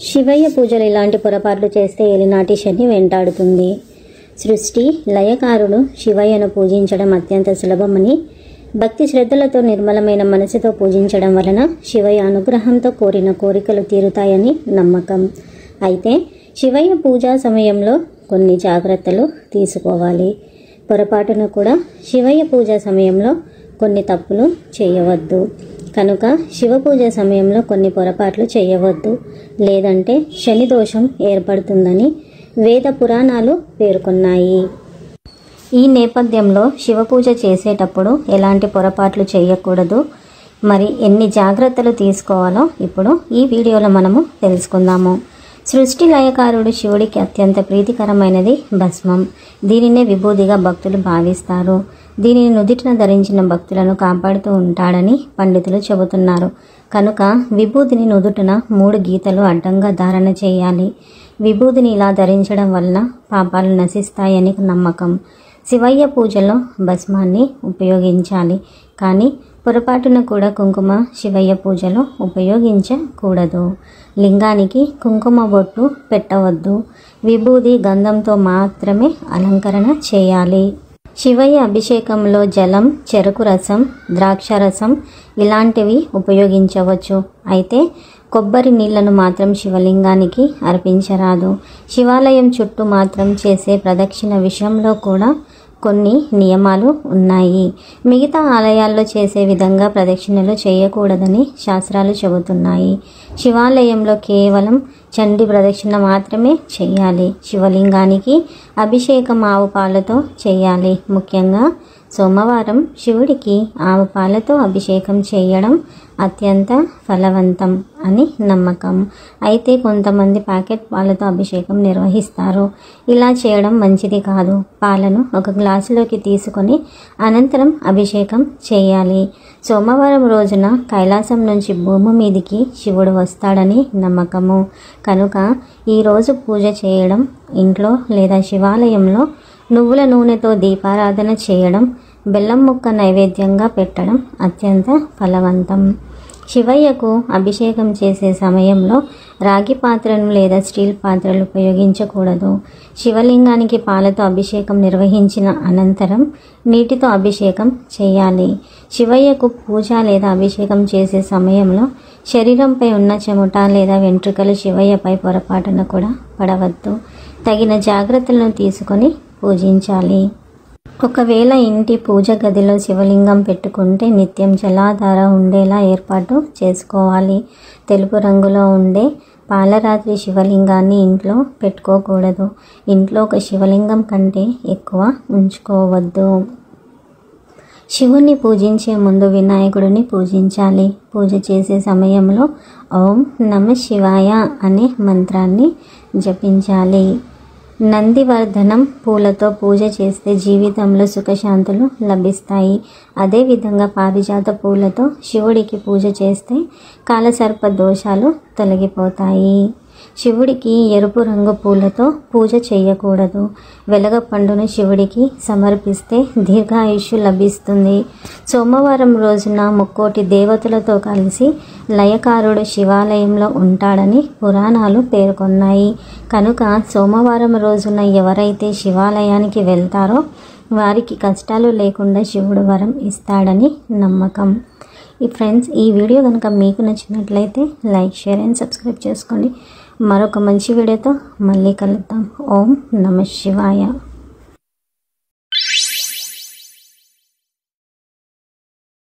శివయ్య పూజలు ఇలాంటి పొరపాట్లు చేస్తే ఏలినాటి శని వెంటాడుతుంది. సృష్టి లయకారుడు శివయ్యను పూజించడం అత్యంత సులభమని, భక్తి శ్రద్ధలతో నిర్మలమైన మనసుతో పూజించడం వలన శివయ్య అనుగ్రహంతో కోరిన కోరికలు తీరుతాయని నమ్మకం. అయితే శివయ్య పూజా సమయంలో కొన్ని జాగ్రత్తలు తీసుకోవాలి. పొరపాటున కూడా శివయ్య పూజా సమయంలో కొన్ని తప్పులు చేయవద్దు. కనుక శివ పూజ సమయంలో కొన్ని పొరపాట్లు చేయవద్దు, లేదంటే శని దోషం ఏర్పడుతుందని వేద పురాణాలు పేర్కొన్నాయి. ఈ నేపథ్యంలో శివ పూజ చేసేటప్పుడు ఎలాంటి పొరపాట్లు చేయకూడదు, మరి ఎన్ని జాగ్రత్తలు తీసుకోవాలో ఇప్పుడు ఈ వీడియోలో మనము తెలుసుకుందాము. సృష్టి లయకారుడు శివుడికి అత్యంత ప్రీతికరమైనది భస్మం. దీనినే విభూదిగా భక్తులు భావిస్తారు. దీనిని నుదిటిన ధరించిన భక్తులను కాపాడుతూ ఉంటాడని పండితులు చెబుతున్నారు. కనుక విభూదిని నుదుటిన 3 గీతలు అడ్డంగా ధారణ చేయాలి. విభూదిని ఇలా ధరించడం వలన పాపాలు నశిస్తాయని నమ్మకం. శివయ్య పూజలో భస్మాన్ని ఉపయోగించాలి, కానీ పొరపాటున కూడా కుంకుమ శివయ్య పూజలో ఉపయోగించకూడదు. లింగానికి కుంకుమ బొట్టు పెట్టవద్దు. విభూది గంధంతో మాత్రమే అలంకరణ చేయాలి. శివయ్య అభిషేకంలో జలం, చెరుకు రసం, ద్రాక్ష రసం ఇలాంటివి ఉపయోగించవచ్చు. అయితే కొబ్బరి నీళ్లను మాత్రం శివలింగానికి అర్పించరాదు. శివాలయం చుట్టూ మాత్రం చేసే ప్రదక్షిణ విషయంలో కూడా కొన్ని నియమాలు ఉన్నాయి. మిగతా ఆలయాల్లో చేసే విధంగా ప్రదక్షిణలు చేయకూడదని శాస్త్రాలు చెబుతున్నాయి. శివాలయంలో కేవలం చండీ ప్రదక్షిణ మాత్రమే చేయాలి. శివలింగానికి అభిషేకం ఆవు పాలతో చేయాలి. ముఖ్యంగా సోమవారం శివుడికి ఆవు పాలతో అభిషేకం చేయడం అత్యంత ఫలవంతం అని నమ్మకం. అయితే కొంతమంది ప్యాకెట్ పాలతో అభిషేకం నిర్వహిస్తారు. ఇలా చేయడం మంచిది కాదు. పాలను ఒక గ్లాసులోకి తీసుకొని అనంతరం అభిషేకం చేయాలి. సోమవారం రోజున కైలాసం నుంచి భూమి మీదికి శివుడు వస్తాడని నమ్మకము. కనుక ఈరోజు పూజ చేయడం, ఇంట్లో లేదా శివాలయంలో నువ్వుల నూనెతో దీపారాధన చేయడం, బెల్లం ముక్క నైవేద్యంగా పెట్టడం అత్యంత ఫలవంతం. శివయ్యకు అభిషేకం చేసే సమయంలో రాగి పాత్రను లేదా స్టీల్ పాత్రలు ఉపయోగించకూడదు. శివలింగానికి పాలతో అభిషేకం నిర్వహించిన అనంతరం నీటితో అభిషేకం చేయాలి. శివయ్యకు పూజ లేదా అభిషేకం చేసే సమయంలో శరీరంపై ఉన్న చెమట లేదా వెంట్రుకలు శివయ్యపై పొరపాటున కూడా పడవద్దు. తగిన జాగ్రత్తలను తీసుకొని పూజించాలి. ఒకవేళ ఇంటి పూజ గదిలో శివలింగం పెట్టుకుంటే నిత్యం జలాధార ఉండేలా ఏర్పాటు చేసుకోవాలి. తెలుపు రంగులో ఉండే పాలరాత్రి శివలింగాన్ని ఇంట్లో పెట్టుకోకూడదు. ఇంట్లో ఒక శివలింగం కంటే ఎక్కువ ఉంచుకోవద్దు. శివుణ్ణి పూజించే ముందు వినాయకుడిని పూజించాలి. పూజ చేసే సమయంలో ఓం నమః శివాయ అనే మంత్రాన్ని జపించాలి. నందివర్ధనం పూలతో పూజ చేస్తే జీవితంలో సుఖశాంతులు లభిస్తాయి. అదేవిధంగా పారిజాత పూలతో శివుడికి పూజ చేస్తే కాలసర్ప దోషాలు తొలగిపోతాయి. శివుడికి ఎరుపు రంగు పూలతో పూజ చేయకూడదు. వెలగపండును శివుడికి సమర్పిస్తే దీర్ఘాయుష్యు లభిస్తుంది. సోమవారం రోజున 3 దేవతలతో కలిసి లయకారుడు శివాలయంలో ఉంటాడని పురాణాలు పేర్కొన్నాయి. కనుక సోమవారం రోజున ఎవరైతే శివాలయానికి వెళ్తారో వారికి కష్టాలు లేకుండా శివుడు వరం ఇస్తాడని నమ్మకం. ఫ్రెండ్స్, ఈ వీడియో కనుక మీకు నచ్చినట్లయితే లైక్, షేర్ అండ్ సబ్స్క్రైబ్ చేసుకోండి. మరొక మంచి వీడియోతో మళ్ళీ కలుద్దాం. ఓం నమః శివాయ.